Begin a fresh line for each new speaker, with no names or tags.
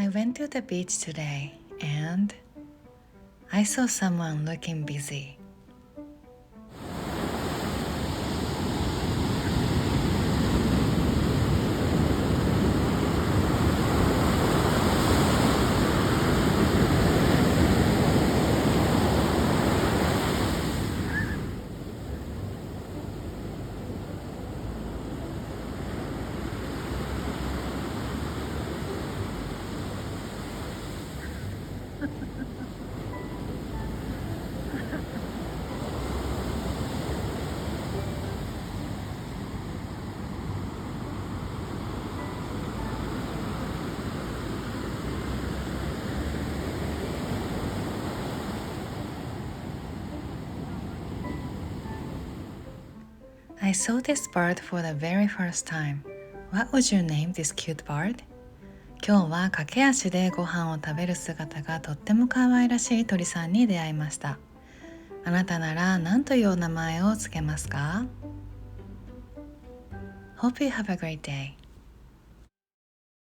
I went to the beach today and I saw someone looking busy. I saw this bird for the very first time. What would you name this cute bird? 今日は駆け足でご飯を食べる姿がとっても可愛らしい鳥さんに出会いました。あなたなら何というお名前をつけますか？ Hope you have a great day.